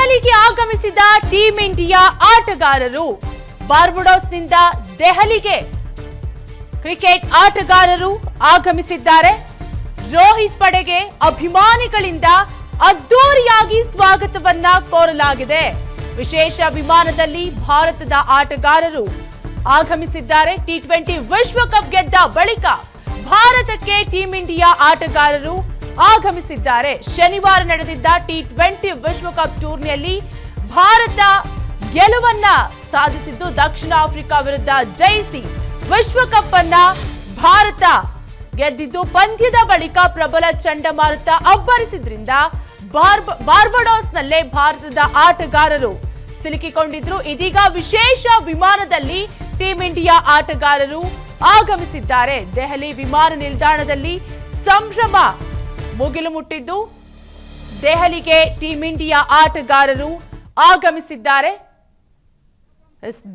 ದೆಹಲಿಗೆ ಆಗಮಿಸಿದ team India ಆಟಗಾರರು. ಬಾರ್ಬಡೋಸ್ನಿಂದ ದೆಹಲಿಗೆ ಕ್ರಿಕೆಟ್ ಆಟಗಾರರು ಆಗಮಿಸಿದ್ದಾರೆ. ರೋಹಿತ್ ಪಡೆಗೆ ಅಭಿಮಾನಿಗಳಿಂದ ಅದ್ದೂರಿಯಾಗಿ ಸ್ವಾಗತವನ್ನ ಕೋರಲಾಗಿದೆ. ವಿಶೇಷ ವಿಮಾನದಲ್ಲಿ ಭಾರತದ ಆಟಗಾರರು ಆಗಮಿಸಿದ್ದಾರೆ. ಟಿ20 ವಿಶ್ವಕಪ್ ಗೆದ್ದ ಬಳಿಕ ಭಾರತಕ್ಕೆ ಟೀಂ ಇಂಡಿಯಾ ಆಟಗಾರರು ಆಗಮಿಸಿದ್ದಾರೆ. ಶನಿವಾರ ನಡೆದಿದ್ದ ಟಿ20 ವಿಶ್ವಕಪ್ ಟೂರ್ನಿಯಲ್ಲಿ ಭಾರತ ಗೆಲುವನ್ನ ಸಾಧಿಸಿದ್ದು ದಕ್ಷಿಣ ಆಫ್ರಿಕಾ ವಿರುದ್ಧ ಜಯಿಸಿ ವಿಶ್ವಕಪ್ ಅನ್ನ ಭಾರತ ಗೆದ್ದಿದ್ದು ಪಂದ್ಯದ ಬಳಿಕ ಪ್ರಬಲ ಚಂಡಮಾರುತ ಅಬ್ಬರಿಸಿದ್ರಿಂದ ಬಾರ್ಬಡೋಸ್ನಲ್ಲೇ ಭಾರತದ ಆಟಗಾರರು ಸಿಲುಕಿಕೊಂಡಿದ್ರು. ಇದೀಗ ವಿಶೇಷ ವಿಮಾನದಲ್ಲಿ ಟೀಂ ಇಂಡಿಯಾ ಆಟಗಾರರು ಆಗಮಿಸಿದ್ದಾರೆ. ದೆಹಲಿ ವಿಮಾನ ನಿಲ್ದಾಣದಲ್ಲಿ ಸಂಭ್ರಮ ಮುಗಿಲು ಮುಟ್ಟಿದ್ದು ದೆಹಲಿಗೆ ಟೀಂ ಇಂಡಿಯಾ ಆಟಗಾರರು ಆಗಮಿಸಿದ್ದಾರೆ.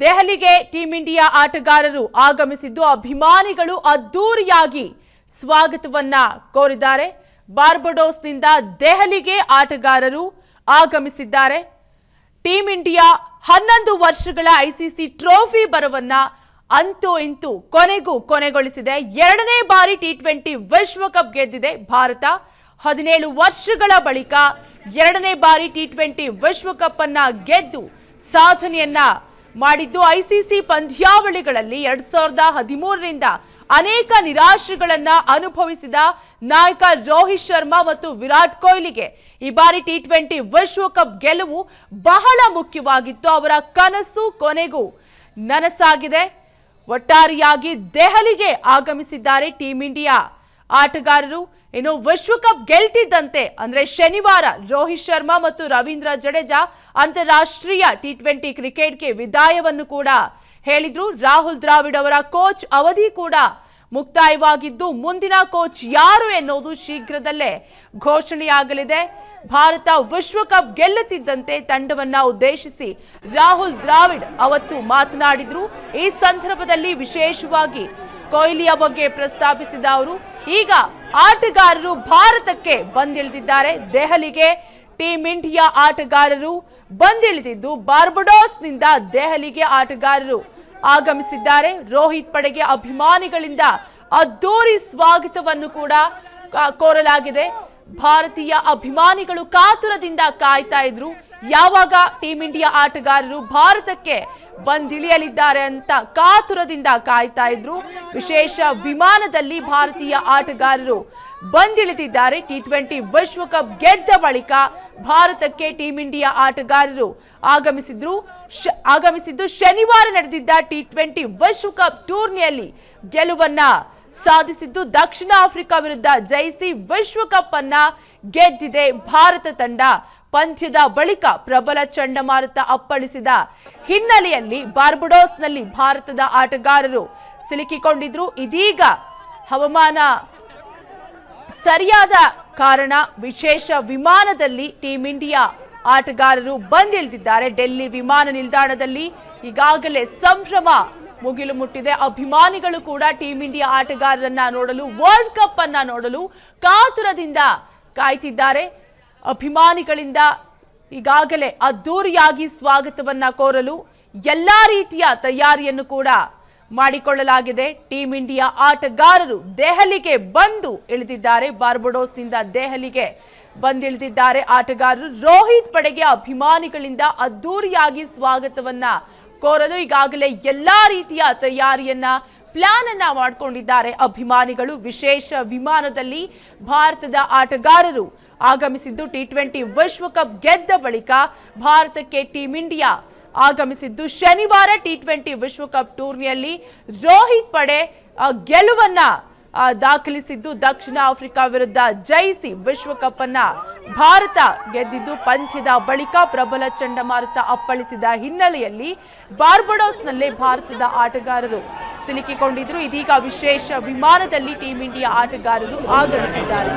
ದೆಹಲಿಗೆ ಟೀಂ ಇಂಡಿಯಾ ಆಟಗಾರರು ಆಗಮಿಸಿದ್ದು ಅಭಿಮಾನಿಗಳು ಅದ್ದೂರಿಯಾಗಿ ಸ್ವಾಗತವನ್ನ ಕೋರಿದ್ದಾರೆ. ಬಾರ್ಬಡೋಸ್ನಿಂದ ದೆಹಲಿಗೆ ಆಟಗಾರರು ಆಗಮಿಸಿದ್ದಾರೆ. ಟೀಂ ಇಂಡಿಯಾ 11 ವರ್ಷಗಳ ಐಸಿಸಿ ಟ್ರೋಫಿ ಬರವನ್ನ ಅಂತೂ ಇಂತೂ ಕೊನೆಗೊಳಿಸಿದೆ. 2ನೇ ಬಾರಿ ಟಿ20 ವಿಶ್ವಕಪ್ ಗೆದ್ದಿದೆ ಭಾರತ. 17 ವರ್ಷಗಳ ಬಳಿಕ 2ನೇ ಬಾರಿ ಟಿ20 ವಿಶ್ವಕಪ್ ಅನ್ನ ಗೆದ್ದು ಸಾಧನೆಯನ್ನ ಮಾಡಿದ್ದು. ಐಸಿಸಿ ಪಂದ್ಯಾವಳಿಗಳಲ್ಲಿ 2013ರಿಂದ ಅನೇಕ ನಿರಾಶೆಗಳನ್ನ ಅನುಭವಿಸಿದ ನಾಯಕ ರೋಹಿತ್ ಶರ್ಮಾ ಮತ್ತು ವಿರಾಟ್ ಕೊಹ್ಲಿಗೆ ಈ ಬಾರಿ ಟಿ20 ವಿಶ್ವಕಪ್ ಗೆಲುವು ಬಹಳ ಮುಖ್ಯವಾಗಿತ್ತು. ಅವರ ಕನಸು ಕೊನೆಗೂ ನನಸಾಗಿದೆ. ಒಟ್ಟಾರೆಯಾಗಿ ದೆಹಲಿಗೆ ಆಗಮಿಸಿದ್ದಾರೆ ಟೀಂ ಇಂಡಿಯಾ ಆಟಗಾರರು. ಇನ್ನು ವಿಶ್ವಕಪ್ ಗೆಲ್ತಿದ್ದಂತೆ ಅಂದ್ರೆ ಶನಿವಾರ ರೋಹಿತ್ ಶರ್ಮಾ ಮತ್ತು ರವೀಂದ್ರ ಜಡೇಜಾ ಅಂತಾರಾಷ್ಟ್ರೀಯ ಟಿ20 ಕ್ರಿಕೆಟ್ಗೆ ವಿದಾಯವನ್ನು ಕೂಡ ಹೇಳಿದ್ರು. ರಾಹುಲ್ ದ್ರಾವಿಡ್ ಅವರ ಕೋಚ್ ಅವಧಿ ಕೂಡ ಮುಕ್ತಾಯವಾಗಿದ್ದು ಮುಂದಿನ ಕೋಚ್ ಯಾರು ಎನ್ನುವುದು ಶೀಘ್ರದಲ್ಲೇ ಘೋಷಣೆಯಾಗಲಿದೆ. ಭಾರತ ವಿಶ್ವಕಪ್ ಗೆಲ್ಲುತ್ತಿದ್ದಂತೆ ತಂಡವನ್ನ ಉದ್ದೇಶಿಸಿ ರಾಹುಲ್ ದ್ರಾವಿಡ್ ಅವತ್ತು ಮಾತನಾಡಿದ್ರು. ಈ ಸಂದರ್ಭದಲ್ಲಿ ವಿಶೇಷವಾಗಿ ಕೊಹ್ಲಿಯ ಬಗ್ಗೆ ಪ್ರಸ್ತಾಪಿಸಿದ ಅವರು ಈಗ ಆಟಗಾರರು ಭಾರತಕ್ಕೆ ಬಂದಿಳಿದಿದ್ದಾರೆ. ದೆಹಲಿಗೆ ಟೀಂ ಇಂಡಿಯಾ ಆಟಗಾರರು ಬಂದಿಳಿದಿದ್ದು ಬಾರ್ಬಡೋಸ್ನಿಂದ ದೆಹಲಿಗೆ ಆಟಗಾರರು ಆಗಮಿಸಿದ್ದಾರೆ. ರೋಹಿತ್ ಪಡೆಗೆ ಅಭಿಮಾನಿಗಳಿಂದ ಅದ್ದೂರಿ ಸ್ವಾಗತವನ್ನು ಕೂಡ ಕೋರಲಾಗಿದೆ. ಭಾರತೀಯ ಅಭಿಮಾನಿಗಳು ಕಾತುರದಿಂದ ಕಾಯ್ತಾ ಇದ್ರು ಯಾವಾಗ ಟೀಂ ಇಂಡಿಯಾ ಆಟಗಾರರು ಭಾರತಕ್ಕೆ ಬಂದಿಳಿಯಲಿದ್ದಾರೆ ಅಂತ ಕಾತುರದಿಂದ ಕಾಯ್ತಾ ಇದ್ರು. ವಿಶೇಷ ವಿಮಾನದಲ್ಲಿ ಭಾರತೀಯ ಆಟಗಾರರು ಬಂದಿಳಿದಿದ್ದಾರೆ. ಟಿ20 ವಿಶ್ವಕಪ್ ಗೆದ್ದ ಬಳಿಕ ಭಾರತಕ್ಕೆ ಟೀಂ ಇಂಡಿಯಾ ಆಟಗಾರರು ಆಗಮಿಸಿದ್ದು ಶನಿವಾರ ನಡೆದಿದ್ದ ಟಿ20 ವಿಶ್ವಕಪ್ ಟೂರ್ನಿಯಲ್ಲಿ ಗೆಲುವನ್ನ ಸಾಧಿಸಿದ್ದು ದಕ್ಷಿಣ ಆಫ್ರಿಕಾ ವಿರುದ್ಧ ಜಯಿಸಿ ವಿಶ್ವಕಪ್ ಅನ್ನ ಗೆದ್ದಿದೆ ಭಾರತ ತಂಡ. ಪಂದ್ಯದ ಬಳಿಕ ಪ್ರಬಲ ಚಂಡಮಾರುತ ಅಪ್ಪಳಿಸಿದ ಹಿನ್ನೆಲೆಯಲ್ಲಿ ಬಾರ್ಬಡೋಸ್ನಲ್ಲಿ ಭಾರತದ ಆಟಗಾರರು ಸಿಲುಕಿಕೊಂಡಿದ್ರು. ಇದೀಗ ಹವಾಮಾನ ಸರಿಯಾದ ಕಾರಣ ವಿಶೇಷ ವಿಮಾನದಲ್ಲಿ ಟೀಂ ಇಂಡಿಯಾ ಆಟಗಾರರು ಬಂದಿಳಿದಿದ್ದಾರೆ. ಡೆಲ್ಲಿ ವಿಮಾನ ನಿಲ್ದಾಣದಲ್ಲಿ ಈಗಾಗಲೇ ಸಂಭ್ರಮ ಮುಗಿಲು ಮುಟ್ಟಿದೆ. ಅಭಿಮಾನಿಗಳು ಕೂಡ ಟೀಂ ಇಂಡಿಯಾ ಆಟಗಾರರನ್ನ ನೋಡಲು ವರ್ಲ್ಡ್ ಕಪ್ ಅನ್ನ ನೋಡಲು ಕಾತುರದಿಂದ ಕಾಯ್ತಿದ್ದಾರೆ. ಅಭಿಮಾನಿಗಳಿಂದ ಈಗಾಗಲೇ ಅದ್ದೂರಿಯಾಗಿ ಸ್ವಾಗತವನ್ನ ಕೋರಲು ಎಲ್ಲಾ ರೀತಿಯ ತಯಾರಿಯನ್ನು ಕೂಡ ಮಾಡಿಕೊಳ್ಳಲಾಗಿದೆ. ಟೀಂ ಇಂಡಿಯಾ ಆಟಗಾರರು ದೆಹಲಿಗೆ ಬಂದು ಇಳಿದಿದ್ದಾರೆ. ಬಾರ್ಬಡೋಸ್ನಿಂದ ದೆಹಲಿಗೆ ಬಂದಿಳಿದಿದ್ದಾರೆ ಆಟಗಾರರು. ರೋಹಿತ್ ಪಡೆಗೆ ಅಭಿಮಾನಿಗಳಿಂದ ಅದ್ದೂರಿಯಾಗಿ ಸ್ವಾಗತವನ್ನ ಕೋರಲು ಈಗಾಗಲೇ ಎಲ್ಲಾ ರೀತಿಯ ತಯಾರಿಯನ್ನ ಪ್ಲಾನ್ ಅನ್ನ ಮಾಡಿಕೊಂಡಿದ್ದಾರೆ ಅಭಿಮಾನಿಗಳು. ವಿಶೇಷ ವಿಮಾನದಲ್ಲಿ ಭಾರತದ ಆಟಗಾರರು ಆಗಮಿಸಿದ್ದು ಟಿ20 ವಿಶ್ವಕಪ್ ಗೆದ್ದ ಬಳಿಕ ಭಾರತಕ್ಕೆ ಟೀಂ ಇಂಡಿಯಾ ಆಗಮಿಸಿದ್ದು ಶನಿವಾರ ಟಿ20 ವಿಶ್ವಕಪ್ ಟೂರ್ನಿಯಲ್ಲಿ ರೋಹಿತ್ ಪಡೆ ಗೆಲುವನ್ನ ದಾಖಲಿಸಿದ್ದು ದಕ್ಷಿಣ ಆಫ್ರಿಕಾ ವಿರುದ್ಧ ಜಯಿಸಿ ವಿಶ್ವಕಪ್ ಅನ್ನ ಭಾರತ ಗೆದ್ದಿದ್ದು ಪಂದ್ಯದ ಬಳಿಕ ಪ್ರಬಲ ಚಂಡಮಾರುತ ಅಪ್ಪಳಿಸಿದ ಹಿನ್ನೆಲೆಯಲ್ಲಿ ಬಾರ್ಬಡೋಸ್ನಲ್ಲೇ ಭಾರತದ ಆಟಗಾರರು ಸಿಲುಕಿಕೊಂಡಿದ್ರು. ಇದೀಗ ವಿಶೇಷ ವಿಮಾನದಲ್ಲಿ ಟೀಂ ಇಂಡಿಯಾ ಆಟಗಾರರು ಆಗಮಿಸಿದ್ದಾರೆ.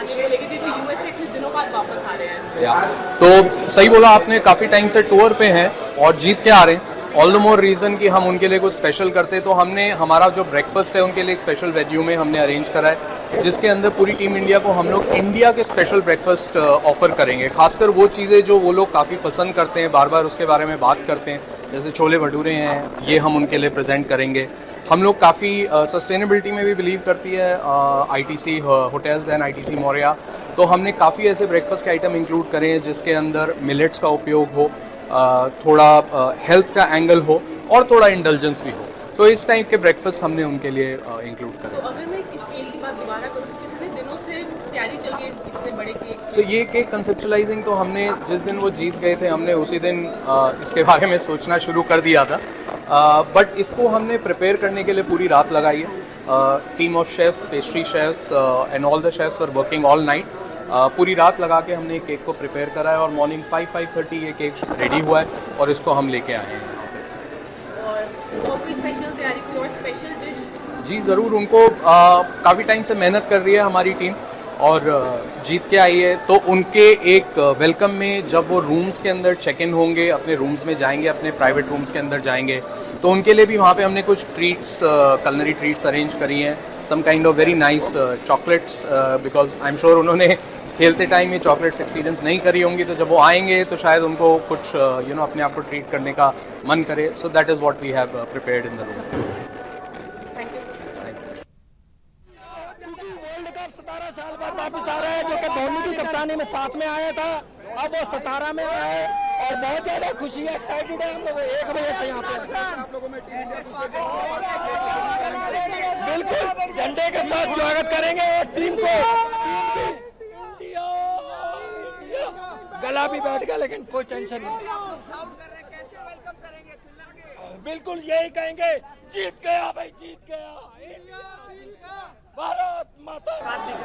आने को लेके, क्योंकि यूएस से इतने दिनों बाद वापस आ रहे हैं? तो सही बोला आपने, काफ़ी टाइम से टूर पे हैं और जीत के आ रहे हैं। ऑल द मोर रीज़न कि हम उनके लिए कुछ स्पेशल करते, तो हमने हमारा जो ब्रेकफास्ट है उनके लिए एक स्पेशल वेन्यू में हमने अरेंज करा है, जिसके अंदर पूरी टीम इंडिया को हम लोग इंडिया के स्पेशल ब्रेकफास्ट ऑफर करेंगे। खासकर वो चीज़ें जो वो लोग काफ़ी पसंद करते हैं, बार बार उसके बारे में बात करते हैं, जैसे छोले भटूरे हैं, ये हम उनके लिए प्रेजेंट करेंगे। हम लोग काफ़ी सस्टेनेबिलिटी में भी बिलीव करती है ITC hotels and ITC Maurya, तो हमने काफ़ी ऐसे ब्रेकफास्ट के आइटम इंक्लूड करे हैं जिसके अंदर मिलेट्स का उपयोग हो, थोड़ा हेल्थ का एंगल हो और थोड़ा इंडल्जेंस भी हो। सो इस टाइप के ब्रेकफास्ट हमने उनके लिए इंक्लूड करे। तो अगर मैं इस खेल की बात दोबारा करूँ, कितने दिनों से तैयारी चल रही है इतने बड़े केक? सो ये केक कंसेप्चुलाइजिंग तो हमने जिस दिन वो जीत गए थे, हमने उसी दिन इसके बारे में सोचना शुरू कर दिया था, बट इसको हमने प्रिपेयर करने के लिए पूरी रात लगाई है। Team of chefs, pastry chefs and all the chefs are working all night. पूरी रात लगा के हमने केक को प्रिपेयर करा है और मॉर्निंग 5-5:30 ये केक रेडी हुआ है और इसको हम लेके आए हैं। और कोई स्पेशल तैयारी, कोई और स्पेशल डिश? जी ज़रूर, उनको काफ़ी टाइम से मेहनत कर रही है हमारी टीम और जीत के आई है, तो उनके एक वेलकम में जब वो रूम्स के अंदर चेक इन होंगे, अपने रूम्स में जाएंगे, अपने प्राइवेट रूम्स के अंदर जाएंगे, तो उनके लिए भी वहाँ पे हमने कुछ ट्रीट्स, कलनरी ट्रीट्स अरेंज करी हैं, some kind of very nice chocolates, because I am sure उन्होंने खेलते टाइम ये चॉकलेट्स एक्सपीरियंस नहीं करी होंगी, तो जब वो आएंगे तो शायद उनको कुछ अपने आप को ट्रीट करने का मन करे। So that is what we have prepared in the room. Thank you sir. World cup 17 साल बाद वापिस आ रहा है, जो कि धोनी की कप्तानी में साथ में आया था, अब वो 17 में आया है और बहुत ज्यादा खुशी है, एक्साइटेड है हम लोग 1 बजे से यहाँ पे। बिल्कुल झंडे के साथ स्वागत करेंगे और टीम को इंडिया गला भी बैठ गया, लेकिन कोई टेंशन नहीं, बिल्कुल यही कहेंगे, जीत गया भाई, जीत गया भारत माता।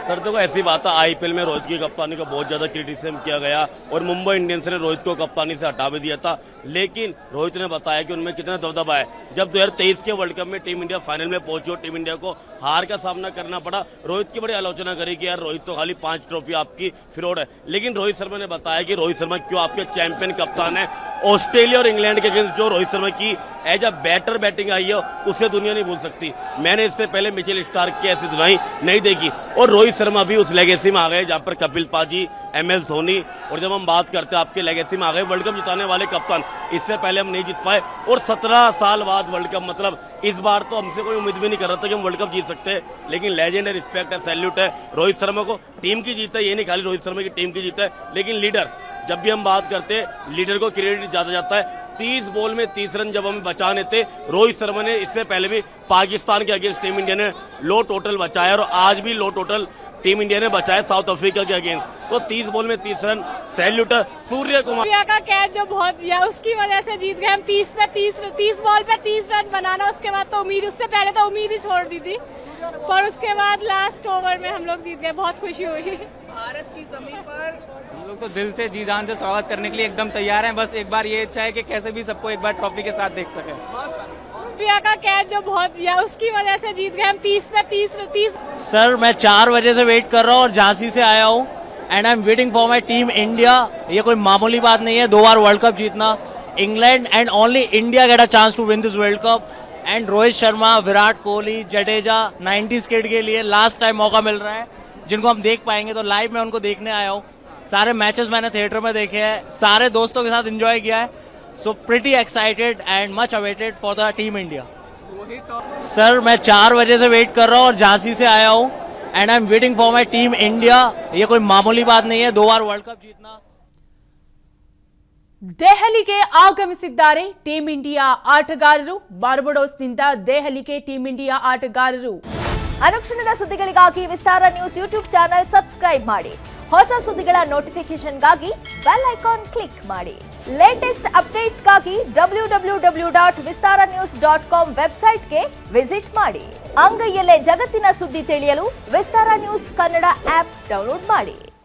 सर देखो ऐसी बात है, IPL में रोहित की कप्तानी का बहुत ज्यादा क्रिटिसिज्म किया गया और मुंबई इंडियंस ने रोहित को कप्तानी से हटा भी दिया था, लेकिन रोहित ने बताया कि उनमें कितना दबदबा है। जब 2023 के वर्ल्ड कप में टीम इंडिया फाइनल में पहुंची और टीम इंडिया को हार का सामना करना पड़ा, रोहित की बड़ी आलोचना करी कि यार रोहित तो खाली 5 ट्रॉफी आपकी फिरोड है, लेकिन रोहित शर्मा ने बताया कि रोहित शर्मा क्यों आपके चैंपियन कप्तान है। ऑस्ट्रेलिया और इंग्लैंड के अगेंस्ट जो रोहित शर्मा की एज अ बैटर बैटिंग आई है, उससे दुनिया नहीं भूल सकती। मैंने इससे पहले मिचेल स्टार्क की ऐसी धुनाई नहीं देखी और रोहित शर्मा भी उस लेगेसी में आ गए जहां पर कपिल पाजी, MS धोनी, और जब हम बात करते हैं आपके लेगेसी में आ गए वर्ल्ड कप जिताने वाले कप्तान, इससे पहले हम नहीं जीत पाए और 17 साल बाद वर्ल्ड कप, मतलब इस बार तो हमसे कोई उम्मीद भी नहीं कर रहा था कि हम वर्ल्ड कप जीत सकते हैं, लेकिन लेजेंड है, रिस्पेक्ट है, सैल्यूट है रोहित शर्मा को। टीम की जीत है, ये नहीं खाली रोहित शर्मा की टीम की जीत है, लेकिन लीडर, जब भी हम बात करते हैं लीडर को क्रेडिट ज्यादा जाता है। 30 बॉल में 30 रन जब हम बचाने थे, रोहित शर्मा ने इससे पहले भी पाकिस्तान के अगेंस्ट टीम इंडिया ने लो टोटल बचाया और आज भी लो टोटल टीम इंडिया ने बचाया साउथ अफ्रीका के अगेंस्ट। तो 30 बॉल में 30 रन, सैल्यूट सूर्य कुमार का कैच जो बहुत दिया उसकी वजह से जीत गए हम। 30 बॉल पे 30 रन बनाना, उसके बाद तो उम्मीद, उससे पहले तो उम्मीद ही छोड़ दी थी, पर उसके बाद लास्ट ओवर में हम लोग जीत गए, बहुत खुशी हुई। भारत की जमीन पर हम लोग तो दिल से जी जान से स्वागत करने के लिए एकदम तैयार हैं। बस एक बार ये इच्छा है कि कैसे भी सबको एक बार ट्रॉफी के साथ देख सके। का कैच जो बहुत दिया उसकी वजह से जीत गए हम। 30 पे 30। सर मैं 4 बजे से वेट कर रहा हूँ और झांसी से आया हूँ and I am waiting for my team India. ये कोई मामूली बात नहीं है, 2 बार वर्ल्ड कप जीतना, England and only India get a chance to win this world cup. And Rohit Sharma, Virat Kohli, Jadeja 90s kid के लिए लास्ट टाइम मौका मिल रहा है, जिनको हम देख पाएंगे। तो लाइव में उनको देखने आया हूँ, सारे मैचेस मैंने थिएटर में देखे हैं, सारे दोस्तों के साथ एंजॉय किया है। So pretty excited and much awaited for the team India. Sir मैं 4 बजे से वेट कर रहा हूँ और झांसी से आया हूँ and I am waiting for my team India. ये कोई मामूली बात नहीं है, 2 बार वर्ल्ड कप जीतना। ದೆಹಲಿಗೆ ಆಗಮಿಸಿದ್ದಾರೆ ಟೀಮ್ ಇಂಡಿಯಾ ಆಟಗಾರರು. ಬಾರ್ಬಡೋಸ್ನಿಂದ ದೆಹಲಿಗೆ ಟೀಮ್ ಇಂಡಿಯಾ ಆಟಗಾರರು. ಅನುಕ್ಷಣದ ಸುದ್ದಿಗಳಿಗಾಗಿ ವಿಸ್ತಾರ ನ್ಯೂಸ್ ಯೂಟ್ಯೂಬ್ ಚಾನೆಲ್ ಸಬ್ಸ್ಕ್ರೈಬ್ ಮಾಡಿ. ಹೊಸ ಸುದ್ದಿಗಳ ನೋಟಿಫಿಕೇಶನ್ಗಾಗಿ ಬೆಲ್ ಐಕಾನ್ ಕ್ಲಿಕ್ ಮಾಡಿ. ಲೇಟೆಸ್ಟ್ ಅಪ್ಡೇಟ್ಸ್ಗಾಗಿ www.vistaranews.com ವೆಬ್ಸೈಟ್ಗೆ ವಿಸಿಟ್ ಮಾಡಿ. ಅಂಗೈಯಲ್ಲೇ ಜಗತ್ತಿನ ಸುದ್ದಿ ತಿಳಿಯಲು ವಿಸ್ತಾರ ನ್ಯೂಸ್ ಕನ್ನಡ ಆಪ್ ಡೌನ್ಲೋಡ್ ಮಾಡಿ.